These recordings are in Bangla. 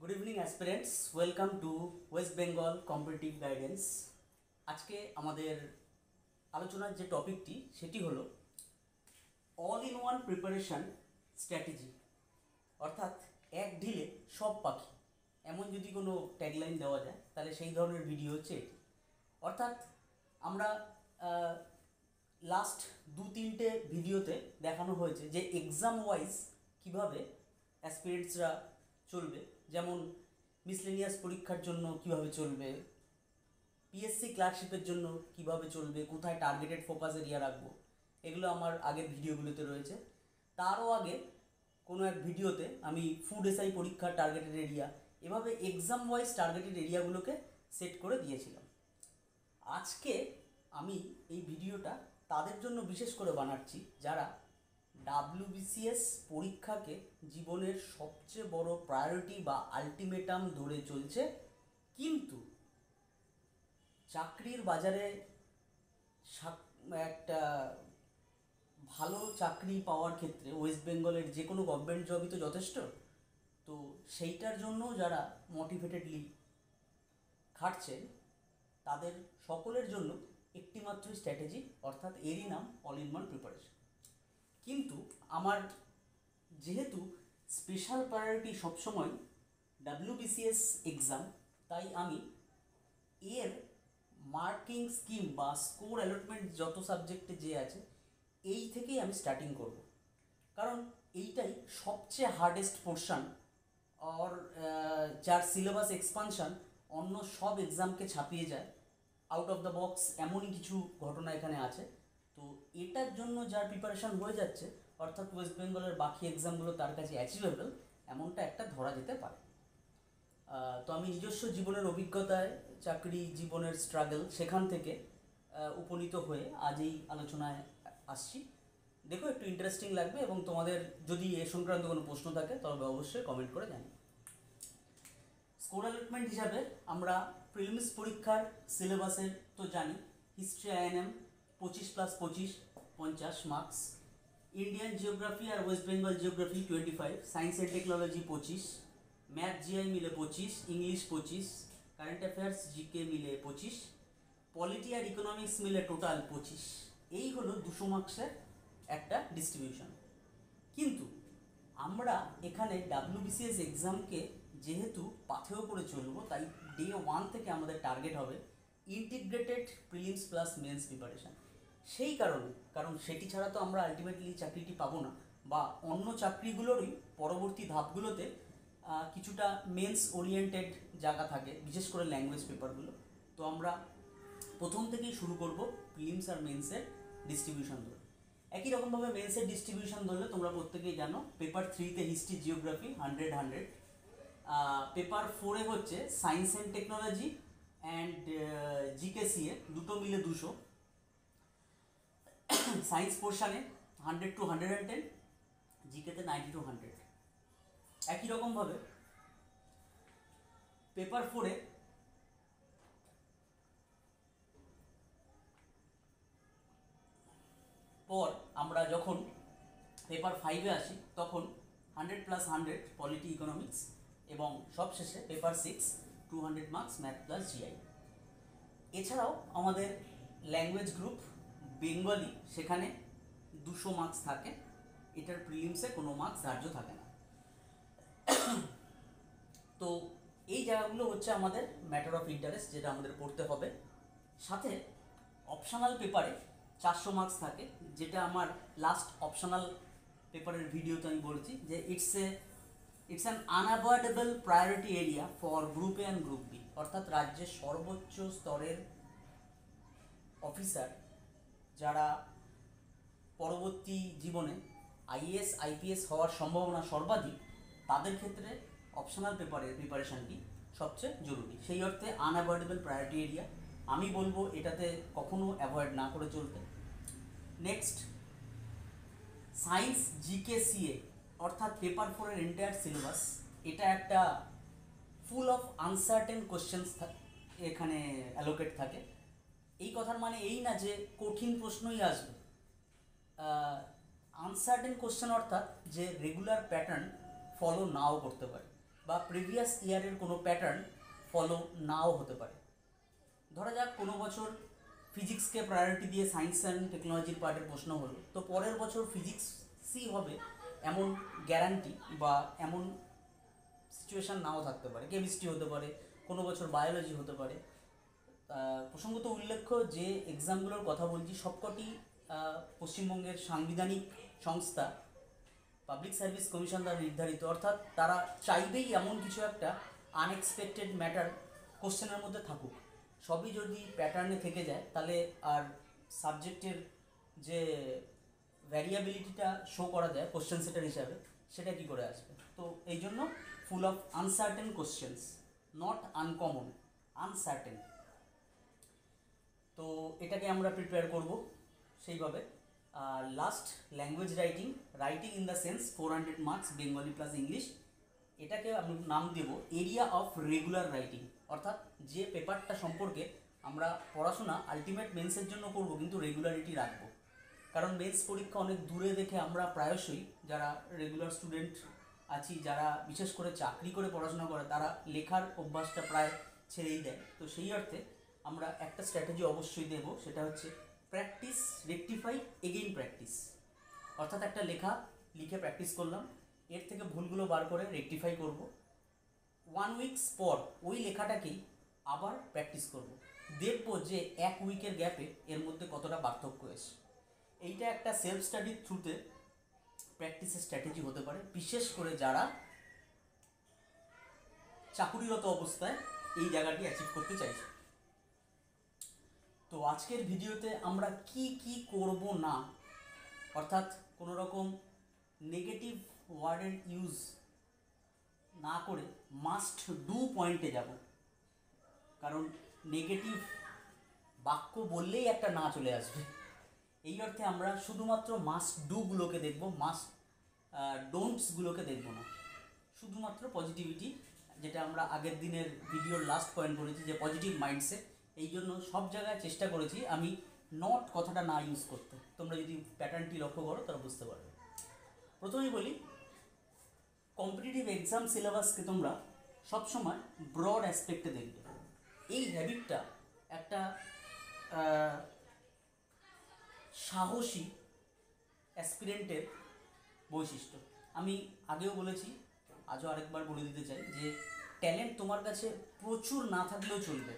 Good evening aspirants welcome to West Bengal competitive guidance. आज के आमादेर आलोचनार जे टपिकटी सेटी हलो all in one preparation strategy अर्थात एक ढिले सब पाखी एमन यदि कोनो टैगलाइन देওয়া যায় তাহলে সেই ধরনের ভিডিও হচ্ছে এটি। অর্থাৎ আমরা লাস্ট দু তিনটে ভিডিওতে দেখানো হয়েছে যে এক্সাম ওয়াইজ কীভাবে অ্যাসপিরেন্টসরা চলবে, যেমন মিসলেনিয়াস পরীক্ষার জন্য কিভাবে চলবে, পিএসসি ক্লার্কশিপের জন্য কিভাবে চলবে, কোথায় টার্গেটেড ফোকাস এরিয়া রাখবো, এগুলো আমার আগের ভিডিওগুলোতে রয়েছে। তারও আগে কোনো এক ভিডিওতে আমি ফুড এসআই পরীক্ষার টার্গেটেড এরিয়া এভাবে এক্সাম ওয়াইজ টার্গেটেড এরিয়াগুলোকে সেট করে দিয়েছিলাম। আজকে আমি এই ভিডিওটা তাদের জন্য বিশেষ করে বানাচ্ছি যারা ডাব্লিউবিসিএস পরীক্ষাকে জীবনের সবচেয়ে বড় প্রায়োরিটি বা আলটিমেটাম ধরে চলছে, কিন্তু চাকরির বাজারে একটা ভালো চাকরি পাওয়ার ক্ষেত্রে ওয়েস্ট বেঙ্গলের যে কোনো গভর্নমেন্ট জবই তো যথেষ্ট, তো সেইটার জন্য যারা মোটিভেটেডলি খাটছেন তাদের সকলের জন্য একটিমাত্র স্ট্র্যাটেজি, অর্থাৎ এরই নাম অল ইন ওয়ান প্রিপারেশন। কিন্তু আমার যেহেতু স্পেশাল প্রায়োরিটি সবসময় ডাব্লিউবিসিএস এক্সাম, তাই আমি এর মার্কিং স্কিম বা স্কোর অ্যালটমেন্ট যত সাবজেক্টে যে আছে এই থেকেই আমি স্টার্টিং করব, কারণ এইটাই সবচেয়ে হার্ডেস্ট পোর্শন আর যার সিলেবাস এক্সপানশন অন্য সব এক্সামকে ছাপিয়ে যায়। আউট অফ দ্য বক্স এমনই কিছু ঘটনা এখানে আছে, তো এটার জন্য যার প্রিপারেশান হয়ে যাচ্ছে অর্থাৎ ওয়েস্ট বেঙ্গলের বাকি এক্সামগুলো তার কাছে অ্যাচিভেবল এমনটা একটা ধরা যেতে পারে। তো আমি নিজস্ব জীবনের অভিজ্ঞতায় চাকরি জীবনের স্ট্রাগল সেখান থেকে উপনীত হয়ে আজ এই আলোচনায় আসছি। দেখো একটু ইন্টারেস্টিং লাগবে, এবং তোমাদের যদি এ সংক্রান্ত কোনো প্রশ্ন থাকে তবে অবশ্যই কমেন্ট করে জানি। স্কোর অ্যালটমেন্ট হিসাবে আমরা প্রিলিমস পরীক্ষার সিলেবাসের তো জানি, হিস্ট্রি আইএনএম 25+25 50 মার্কস, ইন্ডিয়ান জিওগ্রাফি আর West Bengal geography 25, science and technology 25, math GI মিলে 25, ইংলিশ 25, কারেন্ট অ্যাফেয়ার্স জিকে মিলে 25, পলিটি আর ইকোনমিক্স মিলে টোটাল 25। এই হলো 200 মার্কসের একটা ডিস্ট্রিবিউশন। কিন্তু আমরা এখানে ডাব্লিউবিসিএস এক্সামকে যেহেতু পাথেয় করে চলবো, তাই ডে 1 থেকে আমাদের টার্গেট হবে integrated prelims plus men's preparation. সেই কারণ সেটি ছাড়া তো আমরা আলটিমেটলি চাকরিটি পাবো না, বা অন্য চাকরিগুলোরই পরবর্তী ধাপগুলোতে কিছুটা মেন্স ওরিয়েন্টেড জায়গা থাকে, বিশেষ করে ল্যাঙ্গুয়েজ পেপারগুলো। তো আমরা প্রথম থেকেই শুরু করব প্রিলিমস আর মেন্সের ডিস্ট্রিবিউশন ধরে। একই রকমভাবে মেন্সের ডিস্ট্রিবিউশন ধরলে তোমরা প্রত্যেকেই জানো, পেপার 3তে হিস্ট্রি জিওগ্রাফি 100, পেপার 4-এ হচ্ছে সায়েন্স অ্যান্ড টেকনোলজি অ্যান্ড জিকেসিএ দুটো মিলে 200, সায়েন্স পোর্শানে 100 to 110, জিকেতে 90 to 100। একই রকমভাবে পেপার 4-এ পর আমরা যখন পেপার 5-এ আসি তখন 100+100 পলিটি ইকোনমিক্স, এবং সবশেষে paper 6 200 marks math plus GI. এছাড়াও আমাদের ল্যাঙ্গুয়েজ গ্রুপ বেঙ্গলি, সেখানে 200 মার্কস থাকে, এটার প্রিলিমসে কোনো মার্কস ধার্য থাকে না। তো এই জায়গাগুলো হচ্ছে আমাদের ম্যাটার অফ ইন্টারেস্ট, যেটা আমাদের পড়তে হবে। সাথে অপশনাল পেপারে 400 মার্কস থাকে, যেটা আমার লাস্ট অপশনাল পেপারের ভিডিওতে আমি বলেছি যে it's an unavoidable priority area for group A and group B, অর্থাৎ রাজ্যের সর্বোচ্চ স্তরের অফিসার যারা পরবর্তী জীবনে আইএএস আইপিএস হওয়ার সম্ভাবনা সর্বাধিক, তাদের ক্ষেত্রে অপশনাল পেপারের প্রিপারেশানটি সবচেয়ে জরুরি। সেই অর্থে আনঅ্যাভয়েডেবল প্রায়োরিটি এরিয়া, আমি বলবো এটাতে কখনো অ্যাভয়েড না করে চলতে। নেক্সট, সায়েন্স জিকেসিএ অর্থাৎ পেপার 4-এর এন্টায়ার সিলেবাস, এটা একটা ফুল অফ আনসার্টেন কোশ্চেন্স এখানে অ্যালোকেট থাকে। এই কথার মানে এই না যে কঠিন প্রশ্নই আসবে, আনসার্টেন কোশ্চেন অর্থাৎ যে রেগুলার প্যাটার্ন ফলো নাও করতে পারে। বা প্রিভিয়াস ইয়ারের কোনো প্যাটার্ন ফলো নাও হতে পারে। ধরা যাক কোনো বছর ফিজিক্সকে প্রায়োরিটি দিয়ে সায়েন্স অ্যান্ড টেকনোলজির পার্টের প্রশ্ন হলো, তো পরের বছর ফিজিক্সই হবে এমন গ্যারান্টি বা এমন সিচুয়েশান নাও থাকতে পারে। কেমিস্ট্রি হতে পারে, কোনো বছর বায়োলজি হতে পারে। প্রসঙ্গত উল্লেখ্য যে এক্সামগুলোর কথা বলছি সবকটি পশ্চিমবঙ্গের সাংবিধানিক সংস্থা পাবলিক সার্ভিস কমিশন দ্বারা নির্ধারিত, অর্থাৎ তারা চাইবেই এমন কিছু একটা আনএক্সপেক্টেড ম্যাটার কোশ্চেনের মধ্যে থাকুক। সবই যদি প্যাটার্নে থেকে যায় তাহলে আর সাবজেক্টের যে ভ্যারিয়াবিলিটিটা শো করা যায় কোশ্চেন সেটার হিসাবে, সেটা কি করে আসবে? তো এই জন্য full of uncertain questions, not uncommon, uncertain. তো এটাকে আমরা প্রিপেয়ার করব সেইভাবে। আর last language writing in the sense 400 marks, Bengali plus English. এটাকে আমি নাম দেব এরিয়া অফ রেগুলার রাইটিং, অর্থাৎ যে পেপারটা সম্পর্কে আমরা পড়াশোনা আলটিমেট মেন্সের জন্য করব কিন্তু রেগুলারিটি রাখবো। কারণ মেন্স পরীক্ষা অনেক দূরে দেখে আমরা প্রায়শই যারা রেগুলার স্টুডেন্ট আছি, যারা বিশেষ করে চাকরি করে পড়াশোনা করে, তারা লেখার অভ্যাসটা প্রায় ছেড়েই দেয়। তো সেই অর্থে আমরা একটা স্ট্র্যাটেজি অবশ্যই দেব, সেটা হচ্ছে প্র্যাকটিস, রেকটিফাই, এগেইন প্র্যাকটিস। অর্থাৎ একটা লেখা লিখে প্র্যাকটিস করলাম, এর থেকে ভুলগুলো বার করে রেকটিফাই করব, 1 উইকস পর ওই লেখাটাকেই আবার প্র্যাকটিস করব, দেখব যে 1 উইকের গ্যাপে এর মধ্যে কতটা পার্থক্য এসে। এইটা একটা সেলফ স্টাডির থ্রুতে প্র্যাকটিসের স্ট্র্যাটেজি হতে পারে, বিশেষ করে যারা চাকুরিরত অবস্থায় এই জায়গাটি অ্যাচিভ করতে চাইছে। তো আজকের ভিডিওতে আমরা কি কি করব না, অর্থাৎ কোনো রকম নেগেটিভ ওয়ার্ডের ইউজ না করে মাস্ট ডু পয়েন্টে যাব। কারণ নেগেটিভ বাক্য বললেই একটা না চলে আসবে। এই অর্থে আমরা শুধুমাত্র মাস্ট ডুগুলোকে দেখব, মাস্ট ডোন্টসগুলোকে দেখব না, শুধুমাত্র পজিটিভিটি, যেটা আমরা আগের দিনের ভিডিওর লাস্ট পয়েন্ট বলেছি যে পজিটিভ মাইন্ডসেট। এই জন্য সব জায়গায় চেষ্টা করেছি আমি নট কথাটা না ইউজ করতে। তোমরা যদি প্যাটার্নটি লক্ষ্য করো তাহলে বুঝতে পারবে। প্রথমেই বলি, কম্পিটিটিভ এক্সাম সিলেবাসকে তোমরা সবসময় ব্রড অ্যাসপেক্টে দেখবে। এই হ্যাবিটটা একটা সাহসী অ্যাসপিরেন্টের বৈশিষ্ট্য। আমি আগেও বলেছি, আজও আরেকবার বলে দিতে চাই যে ট্যালেন্ট তোমার কাছে প্রচুর না থাকলেও চলবে,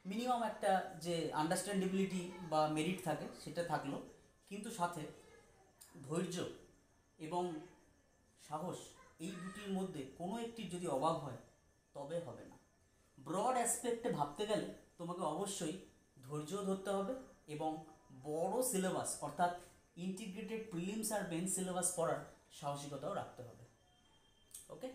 মিনিমাম একটা যে আন্ডারস্ট্যান্ডেবিলিটি বা মেরিট থাকে সেটা থাকলো, কিন্তু সাথে ধৈর্য এবং সাহস, এই দুটির মধ্যে কোনো একটির যদি অভাব হয় তবে হবে না। ব্রড অ্যাসপেক্টে ভাবতে গেলে তোমাকে অবশ্যই ধৈর্য ধরতে হবে এবং বড় সিলেবাস অর্থাৎ ইন্টিগ্রেটেড প্রিলিমস আর মেন্স সিলেবাস পড়ার সাহসিকতাও রাখতে হবে। ওকে?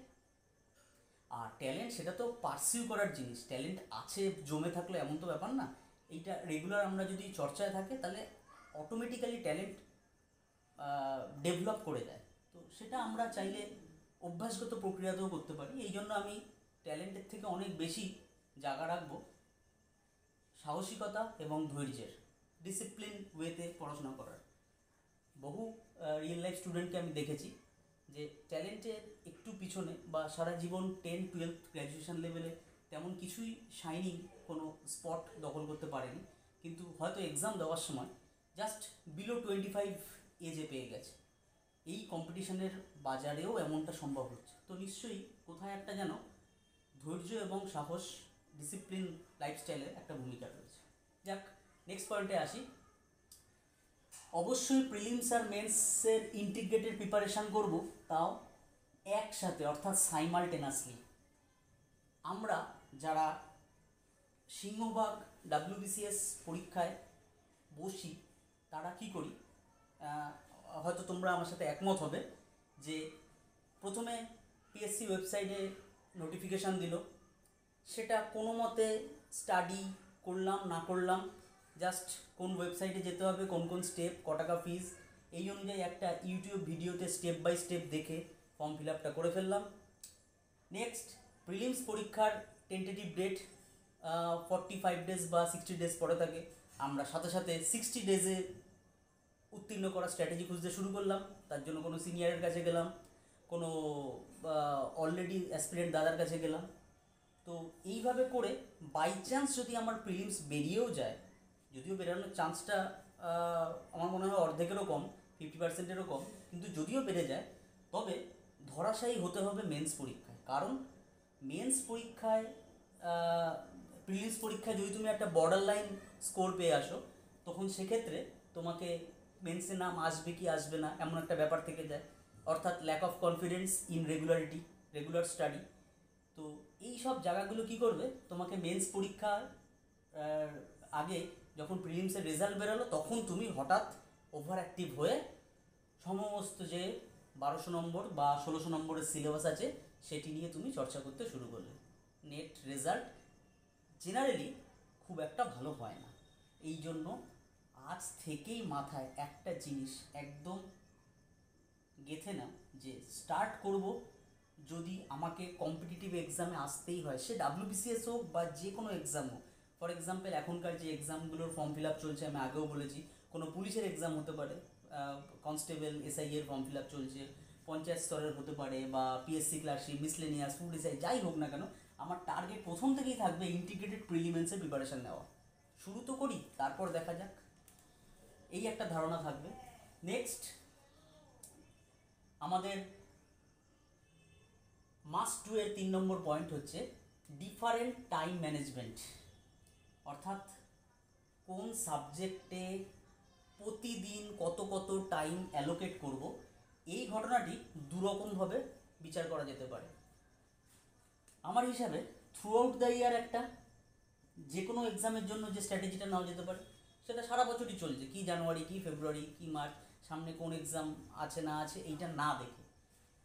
আর ট্যালেন্ট সেটা তো পারসিউ করার জিনিস, ট্যালেন্ট আছে জমে থাকলে এমন তো ব্যাপার না। এইটা রেগুলার আমরা যদি চর্চায় থাকে তাহলে অটোমেটিক্যালি ট্যালেন্ট ডেভেলপ করে যায়। তো সেটা আমরা চাইলে অভ্যাসগত প্রক্রিয়াতেও করতে পারি। এই জন্য আমি ট্যালেন্টের থেকে অনেক বেশি জায়গা রাখবো সাহসিকতা এবং ধৈর্যের, ডিসিপ্লিন ওয়েতে পড়াশোনা করার। বহু রিয়েল লাইফ স্টুডেন্টকে আমি দেখেছি যে ট্যালেন্টের একটু পিছনে বা সারা জীবন 10, 12, গ্র্যাজুয়েশন লেভেলে তেমন কিছুই শাইনিং কোনো স্পট দখল করতে পারেনি, কিন্তু হয়তো এক্সাম দেওয়ার সময় জাস্ট বিলো 25 এজে পেয়ে গেছে। এই কম্পিটিশনের বাজারেও এমনটা সম্ভব হচ্ছে। তো নিশ্চয়ই কোথায় একটা যেন ধৈর্য এবং সাহস, ডিসিপ্লিন লাইফস্টাইলের একটা ভূমিকা রয়েছে। যাক, নেক্সট পয়েন্টে আসি। অবশ্যই প্রিলিমস আর মেন্সের ইন্টিগ্রেটেড প্রিপারেশান করব, তাও একসাথে, অর্থাৎ সাইমালটেনাসলি। আমরা যারা সিংহভাগ WBCS পরীক্ষায় বসি তারা কি করি, হয়তো তোমরা আমার সাথে একমত হবে যে প্রথমে PSC ওয়েবসাইটে নোটিফিকেশান দিল, সেটা কোনো মতে স্টাডি করলাম না করলাম, জাস্ট কোন ওয়েবসাইটে যেতে হবে, কোন কোন স্টেপ, ক টাকা ফিজ, এই অনুযায়ী একটা ইউটিউব ভিডিওতে স্টেপ বাই স্টেপ দেখে ফর্ম ফিল আপটা করে ফেললাম। নেক্সট, প্রিলিমস পরীক্ষার টেন্টেটিভ ডেট 45 ডেজ বা 60 ডেজ পরে থাকে, আমরা সাথে সাথে 60 ডেজে উত্তীর্ণ করার স্ট্র্যাটেজি খুঁজতে শুরু করলাম। তার জন্য কোনো সিনিয়রের কাছে গেলাম, কোনো অলরেডি অ্যাসপিরেন্ট দাদার কাছে গেলাম। তো এইভাবে করে বাই চান্স যদি আমার প্রিলিমস বেরিয়েও যায়, যদিও বেরানোর চান্সটা আমার মনে হয় অর্ধেকেরও কম, 50%-এরও কম, কিন্তু যদিও বেড়ে যায় তবে ধরাশায়ী হতে হবে মেন্স পরীক্ষায়। কারণ মেন্স পরীক্ষায় প্রিলিমস পরীক্ষায় যদি তুমি একটা বর্ডার লাইন স্কোর পেয়ে আসো, তখন সেক্ষেত্রে তোমাকে মেন্সে নাম আসবে কি আসবে না এমন একটা ব্যাপার থেকে যায়, অর্থাৎ lack of confidence in regular study. তো এই সব জায়গাগুলো কি করবে, তোমাকে মেন্স পরীক্ষার আগে যখন প্রিলিমসের রেজাল্ট বেরোলো তখন তুমি হঠাৎ ওভার অ্যাক্টিভ হয়ে সমস্ত যে 1200 নম্বর বা 1600 নম্বরের সিলেবাস আছে সেটি নিয়ে তুমি চর্চা করতে শুরু করলে। নেট রেজাল্ট জেনারেলি খুব একটা ভালো হয় না। এই জন্য আজ থেকেই মাথায় একটা জিনিস একদম গেঁথে নাও যে স্টার্ট করব, যদি আমাকে কম্পিটিটিভ এক্সামে আসতেই হয়, সে WBCS হোক বা যে কোনো এক্সাম হোক। ফর এক্সাম্পল এখনকার যে এক্সামগুলোর ফর্ম ফিল আপ চলছে, আমি আগেও বলেছি, কোনো পুলিশের এক্সাম হতে পারে, কনস্টেবল SI এর ফর্ম ফিল আপ চলছে, পঞ্চায়েত স্তরের হতে পারে, বা PSC clerkship, miscellaneous, food SI, যাই হোক না কেন, আমার টার্গেট প্রথম থেকেই থাকবে ইন্টিগ্রেটেড প্রিলিমিনারির প্রিপারেশন নেওয়া। শুরু তো করি, তারপর দেখা যাক, এই একটা ধারণা থাকবে। নেক্সট আমাদের মাস্ট ডু এর 3 নম্বর পয়েন্ট হচ্ছে ডিফারেন্ট টাইম ম্যানেজমেন্ট, অর্থাৎ কোন সাবজেক্টে প্রতিদিন কত কত টাইম অ্যালোকেট করব। এই ঘটনাটি দুরকমভাবে বিচার করা যেতে পারে। আমার হিসাবে থ্রু আউট দ্য ইয়ার একটা যে কোনো এক্সামের জন্য যে স্ট্র্যাটেজিটা নেওয়া যেতে পারে সেটা সারা বছরই চলছে, কি জানুয়ারি কি ফেব্রুয়ারি কি মার্চ, সামনে কোন এক্সাম আছে না আছে এইটা না দেখে।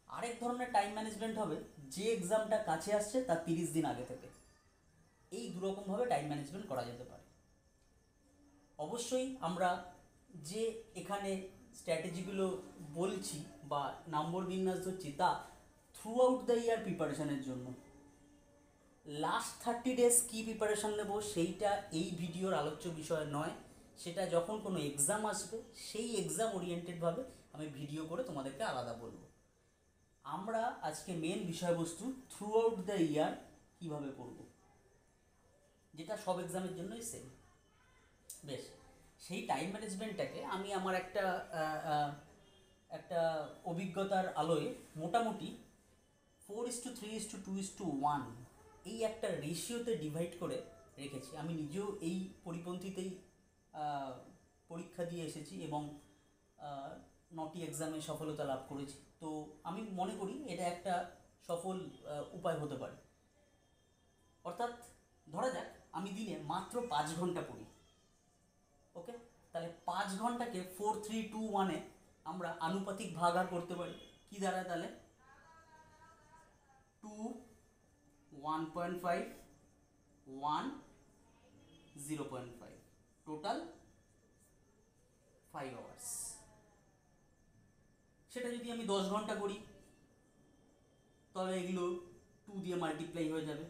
আরেক ধরনের টাইম ম্যানেজমেন্ট হবে যে এক্সামটা কাছে আসছে তার 30 দিন আগে থেকে। এই দুরকমভাবে টাইম ম্যানেজমেন্ট করা যেতে পারে। অবশ্যই আমরা যে এখানে স্ট্র্যাটেজিগুলো বলছি বা নম্বর বিন্যাস ধরছি তা থ্রু আউট দ্য ইয়ার প্রিপারেশনের জন্য। লাস্ট 30 ডেজ কী প্রিপারেশান নেব সেইটা এই ভিডিওর আলোচ্য বিষয় নয়, সেটা যখন কোনো এক্সাম আসবে সেই এক্সাম ওরিয়েন্টেডভাবে আমি ভিডিও করে তোমাদেরকে আলাদা বলবো। আমরা আজকে মেন বিষয়বস্তু থ্রু আউট দ্য ইয়ার কীভাবে করব, যেটা সব এক্সামের জন্যই সেম। বেশ, সেই টাইম ম্যানেজমেন্টটাকে আমি আমার একটা অভিজ্ঞতার আলোয় মোটামুটি 4:3:2:1 এই একটা রেশিওতে ডিভাইড করে রেখেছি। আমি নিজেও এই পরিপন্থীতেই পরীক্ষা দিয়ে এসেছি এবং 9টি এক্সামে সফলতা লাভ করেছি। তো আমি মনে করি এটা একটা সফল উপায় হতে পারে। অর্থাৎ ধরা যাক আমি দিনে মাত্র 5 ঘন্টা পড়ি, ওকে, তাহলে 5 ঘন্টাকে 4:3:2:1 আমরা আনুপাতিক ভাগাহার করতে পারি। কি দাঁড়ায় তাহলে 2 1.5 1 0.5 টোটাল 5 আওয়ার্স। সেটা যদি আমি 10 ঘন্টা করি তাহলে এগুলো 2 দিয়ে মাল্টিপ্লাই হয়ে যাবে।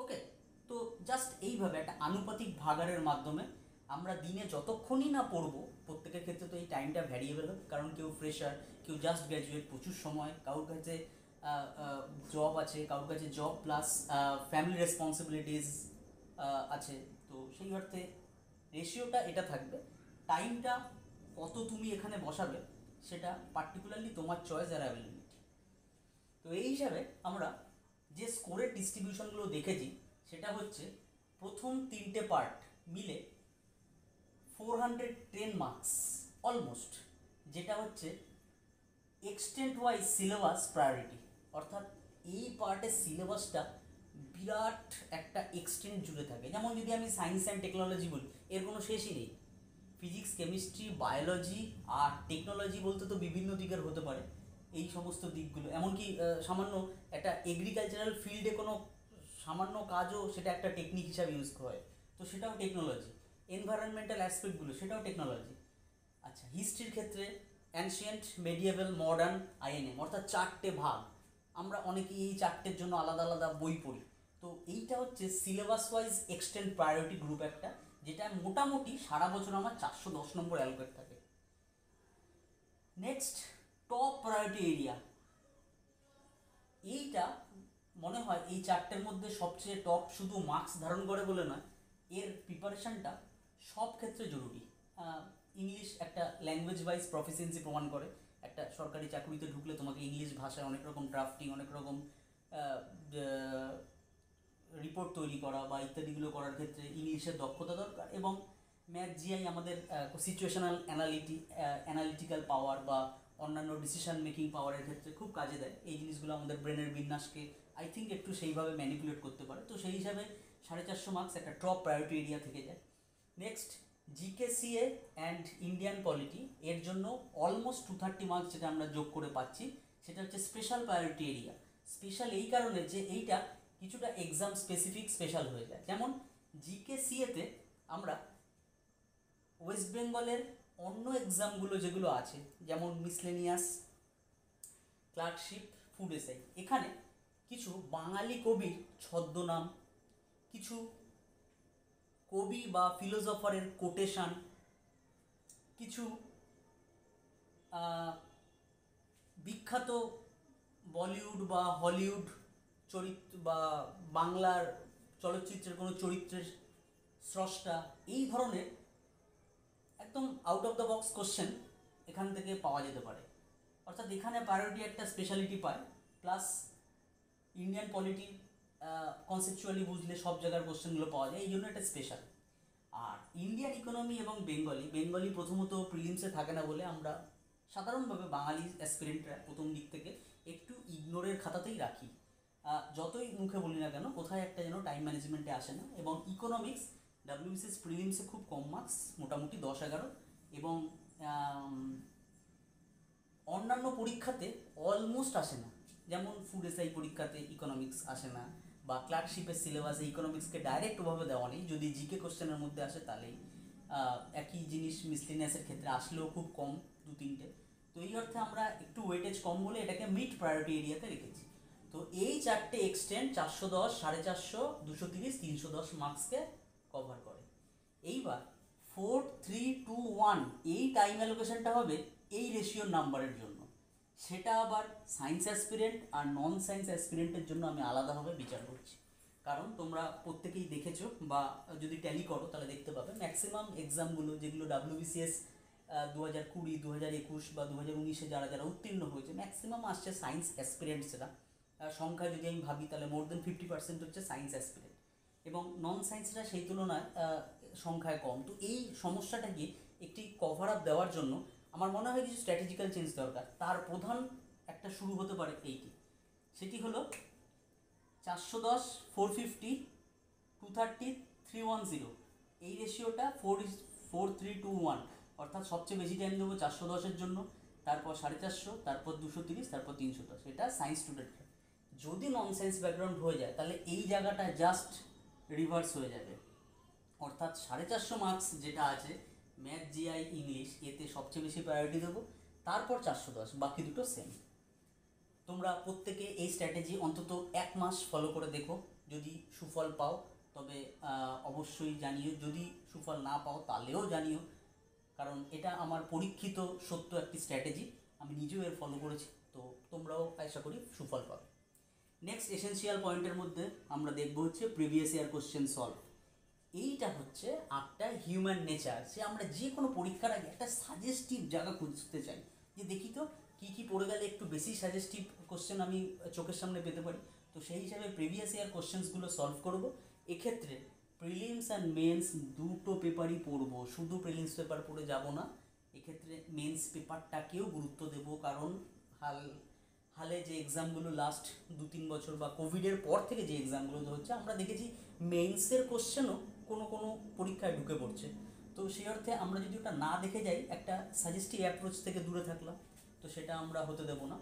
ওকে, তো জাস্ট এইভাবে একটা আনুপাতিক ভাগাড়ের মাধ্যমে আমরা দিনে যতক্ষণই না পড়বো, প্রত্যেকের ক্ষেত্রে তো এই টাইমটা ভ্যারিয়েবল হয়, কারণ কেউ ফ্রেশার, কেউ জাস্ট গ্র্যাজুয়েট, প্রচুর সময়, কারোর কাছে জব আছে, কারোর কাছে জব প্লাস ফ্যামিলি রেসপন্সিবিলিটিস আছে। তো সেই অর্থে রেশিওটা এটা থাকবে। টাইমটা কত তুমি এখানে বসাবে সেটা পার্টিকুলারলি তোমার চয়েস আর অ্যাভেলেবিলিটি। তো এই হিসাবে আমরা যে স্কোরের ডিস্ট্রিবিউশনগুলো দেখেছি সেটা হচ্ছে প্রথম 3টে পার্ট মিলে 410 মার্কস অলমোস্ট, যেটা হচ্ছে এক্সটেন্ট ওয়াইজ সিলেবাস প্রায়োরিটি। অর্থাৎ এই পার্টের সিলেবাসটা বিরাট একটা এক্সটেন্ট জুড়ে থাকে। যেমন যদি আমি সায়েন্স অ্যান্ড টেকনোলজি বলি, এর কোনো শেষই নেই। ফিজিক্স, কেমিস্ট্রি, বায়োলজি আর টেকনোলজি বলতে তো বিভিন্ন দিকের হতে পারে এই সমস্ত দিকগুলো। এমনকি সামান্য একটা এগ্রিকালচারাল ফিল্ডে কোনো সামান্য কাজও সেটা একটা টেকনিক হিসাবে ইউজ হয়, তো সেটাও টেকনোলজি। এনভায়রনমেন্টাল অ্যাসপেক্টগুলো সেটাও টেকনোলজি। আচ্ছা, হিস্ট্রির ক্ষেত্রে অ্যানশিয়েন্ট, মেডিয়েভাল, মডার্ন, INM, অর্থাৎ 4টে ভাগ। আমরা অনেকেই এই 4টের জন্য আলাদা আলাদা বই পড়ি। তো এইটা হচ্ছে syllabus wise extend priority group একটা, যেটা মোটামুটি সারা বছর আমার 410 নম্বর অ্যালোকেট থাকে। নেক্সট টপ প্রায়োরিটি এরিয়া, এইটা মনে হয় এই চারটের মধ্যে সবচেয়ে টপ, শুধু মার্কস ধারণ করে বলে নয়, এর প্রিপারেশানটা সব ক্ষেত্রে জরুরি। ইংলিশ একটা ল্যাঙ্গুয়েজ ওয়াইজ প্রফিসিয়েন্সি প্রমাণ করে। একটা সরকারি চাকরিতে ঢুকলে তোমাকে ইংলিশ ভাষায় অনেক রকম ড্রাফটিং, অনেক রকম রিপোর্ট তৈরি করা বা ইত্যাদিগুলো করার ক্ষেত্রে ইংলিশের দক্ষতা দরকার। এবং ম্যাথ জিআই আমাদের সিচুয়েশনাল অ্যানালিটিক্যাল পাওয়ার বা অন্যান্য ডিসিশন মেকিং পাওয়ারের ক্ষেত্রে খুব কাজে দেয়। এই জিনিসগুলো আমাদের ব্রেনের বিন্যাসকে আই থিঙ্ক একটু সেইভাবে ম্যানিপুলেট করতে পারে। তো সেই হিসাবে 450 মার্কস একটা টপ প্রায়োরিটি এরিয়া থেকে যায়। নেক্সট জিকেসিএ অ্যান্ড ইন্ডিয়ান পলিটি, এর জন্য অলমোস্ট 230 মার্কস যেটা আমরা যোগ করে পাচ্ছি, সেটা হচ্ছে স্পেশাল প্রায়োরিটি এরিয়া। স্পেশাল এই কারণে যে এইটা কিছুটা এক্সাম স্পেসিফিক স্পেশাল হয়ে যায়। যেমন জিকেসিএতে আমরা ওয়েস্ট বেঙ্গলের অন্য এক্সামগুলো যেগুলো আছে, যেমন মিসলেনিয়াস, ক্লার্কশিপ, ফুড এসআই, এখানে কিছু বাঙালি কবির ছদ্মনাম, কিছু কবি বা ফিলোসফারের কোটেশন, কিছু বিখ্যাত বলিউড বা হলিউড চরিত্র বা বাংলার চলচ্চিত্রের কোনো চরিত্রের স্রষ্টা, এই ধরনের একদম out of the box question এখান থেকে পাওয়া যেতে পারে। অর্থাৎ এখানে প্রায়োরিটি একটা স্পেশালিটি পায়। প্লাস ইন্ডিয়ান পলিটি কনসেপচুয়ালি বুঝলে সব জায়গার কোশ্চেনগুলো পাওয়া যায়, এই জন্য এটা স্পেশাল। আর ইন্ডিয়ান ইকোনমি এবং বেঙ্গলি প্রথমত প্রিলিমসে থাকে না বলে আমরা সাধারণভাবে বাঙালি অ্যাসপিরেন্টরা প্রথম দিক থেকে একটু ইগনোরের খাতাতেই রাখি। যতই মুখে বলি না কেন, কোথায় একটা যেন টাইম ম্যানেজমেন্টে আসে না। এবং ইকোনমিক্স ডাব্লিউবিসিএস প্রিলিমসে খুব কম মার্কস, মোটামুটি 10-11, এবং অন্যান্য পরীক্ষাতে অলমোস্ট আসে না। যেমন ফুড এসআই পরীক্ষাতে ইকোনমিক্স আসে না, বা ক্লার্কশিপের সিলেবাসে ইকোনমিক্সকে ডাইরেক্ট ওভাবে দেওয়া নেই। যদি জিকে কোশ্চেনের মধ্যে আসে তাহলেই। একই জিনিস মিসলেনিয়াসের ক্ষেত্রে আসলেও খুব কম, 2-3টে। তো এই অর্থে আমরা একটু ওয়েটেজ কম বলে এটাকে মিড প্রায়োরিটি এরিয়াতে রেখেছি। তো এই চারটে এক্সটেন্ড 410, 450, 230, 310 মার্কসকে কভার করে। এইবার 4, 3, 2, 1 এই টাইম অ্যালোকেশনটা হবে এই রেশিওর নাম্বারের জন্য। সেটা আবার সায়েন্স অ্যাসপিরেন্ট আর নন সায়েন্স অ্যাসপিরেন্টের জন্য আমি আলাদাভাবে বিচার করছি। কারণ তোমরা প্রত্যেকেই দেখেছো, বা যদি ট্যালি করো তাহলে দেখতে পাবে ম্যাক্সিমাম এক্সামগুলো যেগুলো ডাব্লিউবিসিএস 2020, 2021 বা 2019-এ যারা যারা উত্তীর্ণ হয়েছে, ম্যাক্সিমাম আসছে সায়েন্স অ্যাসপিরেন্টসরা। সংখ্যায় যদি আমি ভাবি তাহলে মোর দেন 50% হচ্ছে সায়েন্স অ্যাসপিরেন্ট, এবং নন সায়েন্সরা সেই তুলনায় সংখ্যায় কম। তো এই সমস্যাটাকে একটি কভার আপ দেওয়ার জন্য আমার মনে হয় কিছু স্ট্র্যাটেজিক্যাল চেঞ্জ দরকার। তার প্রধান একটা শুরু হতে পারে এইটি, সেটি হলো 410, 450, 230, 310, এই রেশিওটা 4, 3, 2, 1, অর্থাৎ সবচেয়ে বেশি টাইম দেবো 410-এর জন্য, তারপর 450, তারপর 230, তারপর 310। এটা সায়েন্স স্টুডেন্টরা। যদি নন সায়েন্স ব্যাকগ্রাউন্ড হয়ে যায় তাহলে এই জায়গাটা জাস্ট রিভার্স হয়ে যাবে। অর্থাৎ 450 মার্কস যেটা আছে ম্যাথ জিআই ইংলিশ, এতে সবচেয়ে বেশি প্রায়োরিটি দেবো, তারপর 410, বাকি দুটো সেম। তোমরা প্রত্যেকে এই স্ট্র্যাটেজি অন্তত 1 মাস ফলো করে দেখো। যদি সুফল পাও তবে অবশ্যই জানিও, যদি সুফল না পাও তাহলেও জানিও, কারণ এটা আমার পরীক্ষিত সত্য একটি স্ট্র্যাটেজি, আমি নিজেও এর ফলো করেছি। তো তোমরাও আশা করি সুফল পাবে। নেক্সট এসেনশিয়াল পয়েন্টের মধ্যে আমরা দেখব হচ্ছে প্রিভিয়াস ইয়ার কোশ্চেন সলভ। এইটা হচ্ছে একটা হিউম্যান নেচার, সে আমরা যে কোনো পরীক্ষার আগে একটা সাজেস্টিভ জায়গা খুঁজতে চাই, যে দেখি তো কী কী পড়ে গেলে একটু বেশি সাজেস্টিভ কোশ্চেন আমি চোখের সামনে পেতে পারি। তো সেই হিসাবে প্রিভিয়াস ইয়ার কোশ্চেন্সগুলো সলভ করব। এক্ষেত্রে প্রিলিমস অ্যান্ড মেন্স দুটো পেপারই পড়বো, শুধু প্রিলিমস পেপার পড়ে যাব না। এক্ষেত্রে মেন্স পেপারটাকেও গুরুত্ব দেব, কারণ হালে যে এক্সামগুলো লাস্ট 2-3 বছর বা কোভিডের পর থেকে যে এক্সামগুলো হচ্ছে, আমরা দেখেছি মেন্সের কোশ্চেনও কোনো কোনো পরীক্ষায় ঢুকে পড়ছে। তো সেই অর্থে আমরা যদি ওটা না দেখে যাই, একটা সাজেস্টিভ অ্যাপ্রোচ থেকে দূরে থাকলাম, তো সেটা আমরা হতে দেব না।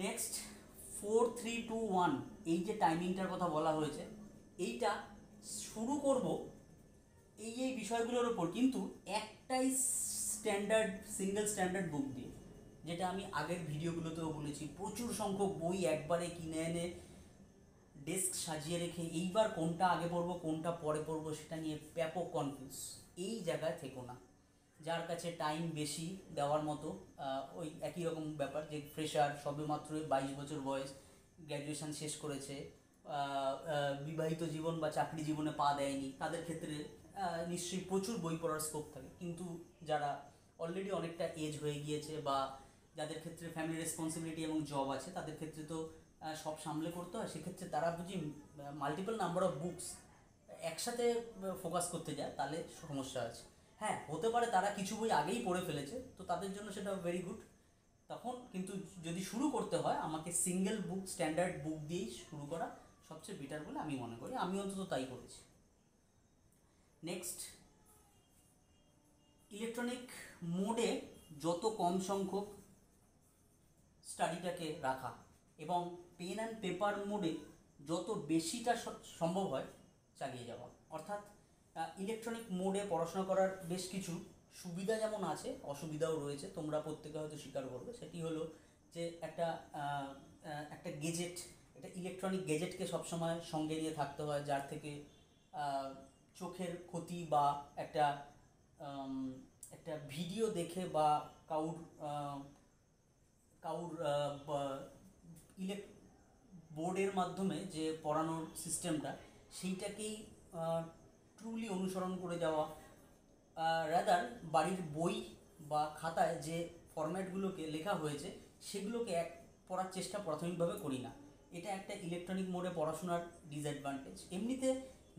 নেক্সট 4, 3, 2, 1 এই যে টাইমিংটার কথা বলা হয়েছে, এইটা শুরু করব এই বিষয়গুলোর ওপর, কিন্তু একটাই স্ট্যান্ডার্ড সিঙ্গেল স্ট্যান্ডার্ড বুক দিয়ে, যেটা আমি আগের ভিডিওগুলোতেও বলেছি। প্রচুর সংখ্যক বই একবারে কিনে এনে ডেস্ক সাজিয়ে রেখে এইবার কোনটা আগে পড়বো কোনটা পরে পড়বো সেটা নিয়ে ব্যাপক কনফিউজ, এই জায়গায় থেকো না। যার কাছে টাইম বেশি দেওয়ার মতো, ওই একই রকম ব্যাপার, যে ফ্রেশার, সবেমাত্র 22 বছর বয়স, গ্র্যাজুয়েশান শেষ করেছে, বিবাহিত জীবন বা চাকরি জীবনে পা দেয়নি, তাদের ক্ষেত্রে নিশ্চয়ই প্রচুর বই পড়ার স্কোপ থাকে। কিন্তু যারা অলরেডি অনেকটা এজ হয়ে গিয়েছে বা যাদের ক্ষেত্রে ফ্যামিলি রেসপন্সিবিলিটি এবং জব আছে, তাদের ক্ষেত্রে তো সব সামলে করতে হয়। সেক্ষেত্রে তারা যদি মাল্টিপল নাম্বার অফ বুকস একসাথে ফোকাস করতে যায় তাহলে সমস্যা আছে। হ্যাঁ, হতে পারে তারা কিছু বই আগেই পড়ে ফেলেছে, তো তাদের জন্য সেটা ভেরি গুড। তখন কিন্তু যদি শুরু করতে হয়, আমাকে সিঙ্গেল বুক, স্ট্যান্ডার্ড বুক দিয়েই শুরু করা সবচেয়ে বেটার বলে আমি মনে করি। আমি অন্তত তাই করেছি। নেক্সট, ইলেকট্রনিক মোডে যত কম সংখ্যক স্টাডিটাকে রাখা এবং পেন অ্যান্ড পেপার মোডে যত বেশিটা সম্ভব হয় চালিয়ে যাওয়া। অর্থাৎ ইলেকট্রনিক মোডে পড়াশোনা করার বেশ কিছু সুবিধা যেমন আছে, অসুবিধাও রয়েছে, তোমরা প্রত্যেকে হয়তো স্বীকার করবে। সেটি হলো যে একটা গেজেট, একটা ইলেকট্রনিক গেজেটকে সবসময় সঙ্গে নিয়ে থাকতে হয়, যার থেকে চোখের ক্ষতি বা একটা ভিডিও দেখে বা কাউর বোর্ডের মাধ্যমে যে পড়ানোর সিস্টেমটা, সেইটাকেই ট্রুলি অনুসরণ করে যাওয়া, রাদার বাড়ির বই বা খাতায় যে ফরম্যাটগুলোকে লেখা হয়েছে সেগুলোকে পড়ার চেষ্টা প্রাথমিকভাবে করি না। এটা একটা ইলেকট্রনিক মোডে পড়াশোনার ডিসঅ্যাডভান্টেজ। এমনিতে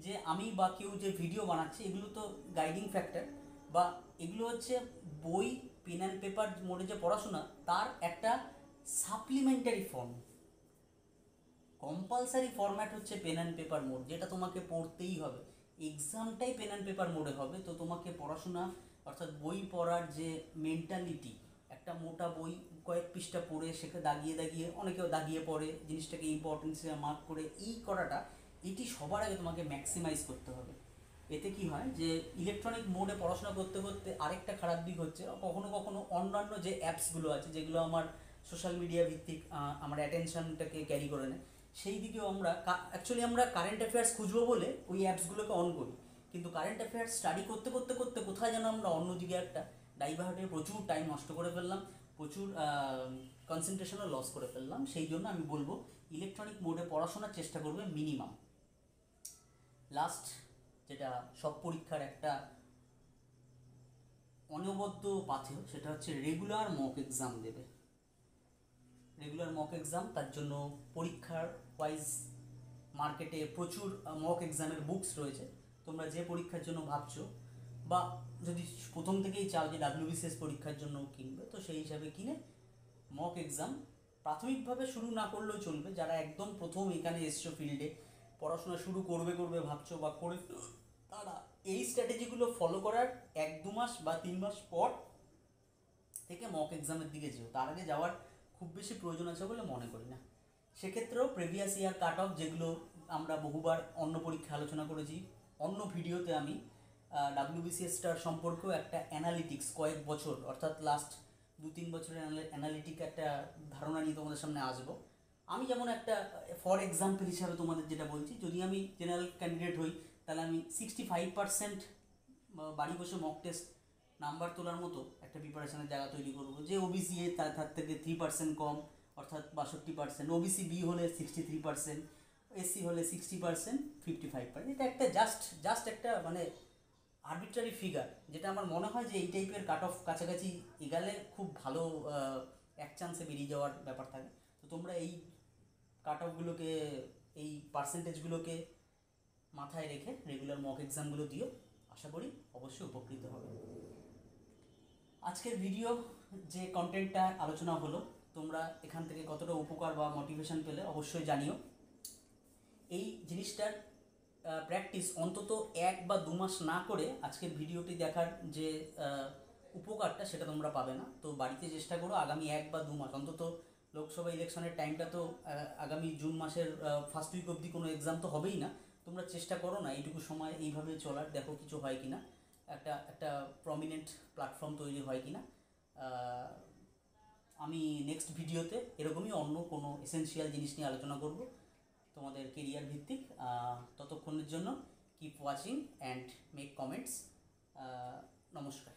যে আমি বা কেউ যে ভিডিও বানাচ্ছে, এগুলো তো গাইডিং ফ্যাক্টর, বা এগুলো হচ্ছে বই, পেন অ্যান্ড পেপার মোডে যে পড়াশোনা, তার একটা সাপ্লিমেন্টারি ফর্ম। কম্পালসারি ফরম্যাট হচ্ছে পেন অ্যান্ড পেপার মোড, যেটা তোমাকে পড়তেই হবে। এক্সামটাই পেন অ্যান্ড পেপার মোডে হবে, তো তোমাকে পড়াশোনা অর্থাৎ বই পড়ার যে মেন্টালিটি, একটা মোটা বই কয়েক পৃষ্ঠা পড়ে সেখানে দাগিয়ে দাগিয়ে, অনেকেও দাগিয়ে পড়ে জিনিসটাকে ইম্পর্টেন্স মার্ক করে, এই করাটা, এটি সবার আগে তোমাকে ম্যাক্সিমাইজ করতে হবে। এতে কি হয় যে ইলেকট্রনিক মোডে পড়াশোনা করতে করতে আরেকটা খারাপ দিক হচ্ছে, কখনো কখনো অন্যান্য যে অ্যাপসগুলো আছে যেগুলো আমার সোশ্যাল মিডিয়া ভিত্তিক আমার অ্যাটেনশনটাকে ক্যারি করে নেয়, সেই দিকেও আমরা আমরা কারেন্ট অ্যাফেয়ার্স খুঁজবো বলে ওই অ্যাপসগুলোকে অন করি, কিন্তু কারেন্ট অ্যাফেয়ার্স স্টাডি করতে করতে করতে কোথায় যেন আমরা অন্যদিকে একটা ডাইভার্ট হয়ে প্রচুর টাইম নষ্ট করে ফেললাম, প্রচুর কনসেন্ট্রেশনও লস করে ফেললাম। সেই জন্য আমি বলবো ইলেকট্রনিক মোডে পড়াশোনার চেষ্টা করবে মিনিমাম। লাস্ট, যেটা সব পরীক্ষার একটা অনবদ্য পাথেয়, সেটা হচ্ছে রেগুলার মক এক্সাম দেবে। রেগুলার মক এক্সাম, তার জন্য পরীক্ষার ওয়াইজ মার্কেটে প্রচুর মক এক্সামের বুকস রয়েছে। তোমরা যে পরীক্ষার জন্য ভাবছো, বা যদি প্রথম থেকেই চাও যে WBCS পরীক্ষার জন্য কিনবে, তো সেই হিসাবে কিনে মক এক্সাম প্রাথমিকভাবে শুরু না করলেও চলবে। যারা একদম প্রথম এখানে এসছো, ফিল্ডে পড়াশোনা শুরু করবে ভাবছো বা করে, তারা এই স্ট্র্যাটেজিগুলো ফলো করার 1-2 মাস বা 3 মাস পর থেকে মক এক্সামের দিকে যেও। তার আগে যাওয়ার খুব বেশি প্রয়োজন আছে বলে মনে করি না। সেক্ষেত্রেও প্রিভিয়াস ইয়ার কাট অফ, যেগুলো আমরা বহুবার অন্য পরীক্ষা আলোচনা করেছি, অন্য ভিডিওতে আমি WBCSটার সম্পর্কেও একটা অ্যানালিটিক্স, কয়েক বছর অর্থাৎ লাস্ট 2-3 বছরের অ্যানালিটিক একটা ধারণা নিয়ে তোমাদের সামনে আসবো। আমি যেমন একটা ফর এক্সাম্পল হিসাবে তোমাদের যেটা বলছি, যদি আমি জেনারেল ক্যান্ডিডেট হই, তাহলে আমি 65% বাড়ি বসে মক টেস্ট নাম্বার তোলার মতো একটা প্রিপারেশনের জায়গা তৈরি করবো। যে ওবিসি এ তার থেকে 3% কম, অর্থাৎ 62%, ওবিসি বি হলে 63%, এসসি হলে 60%, 55%। এটা একটা জাস্ট একটা মানে আরবিট্রারি ফিগার, যেটা আমার মনে হয় যে এই টাইপের কাট অফ কাছাকাছি এগালে খুব ভালো এক চান্সে বেরিয়ে যাওয়ার ব্যাপার থাকে। তো তোমরা এই কাট অফগুলোকে, এই পার্সেন্টেজগুলোকে মাথায় রেখে রেগুলার মক এক্সামগুলো দিও, আশা করি অবশ্যই উপকৃত হবে। আজকের ভিডিও যে কন্টেন্টটা আলোচনা হলো, তোমরা এখান থেকে কতটা উপকার বা মোটিভেশন পেলে অবশ্যই জানিও। এই জিনিসটার প্র্যাকটিস অন্তত 1 বা 2 মাস না করে আজকের ভিডিওটি দেখার যে উপকারটা, সেটা তোমরা পাবে না। তো বাড়িতে চেষ্টা করো আগামী 1 বা 2 মাস অন্তত, লোকসভা ইলেকশনের টাইমটা তো আগামী জুন মাসের ফার্স্ট উইক অবধি কোনো এক্সাম তো হবেই না। তোমরা চেষ্টা করো না এইটুকু সময় এইভাবে চলার, দেখো কিছু হয় কি না, একটা প্রমিনেন্ট প্ল্যাটফর্ম তৈরি হয় কি না। আমি নেক্সট ভিডিওতে এরকমই অন্য কোনো এসেনশিয়াল জিনিস নিয়ে আলোচনা করব তোমাদের কেরিয়ার ভিত্তিক। ততক্ষণের জন্য keep watching and make comments. নমস্কার।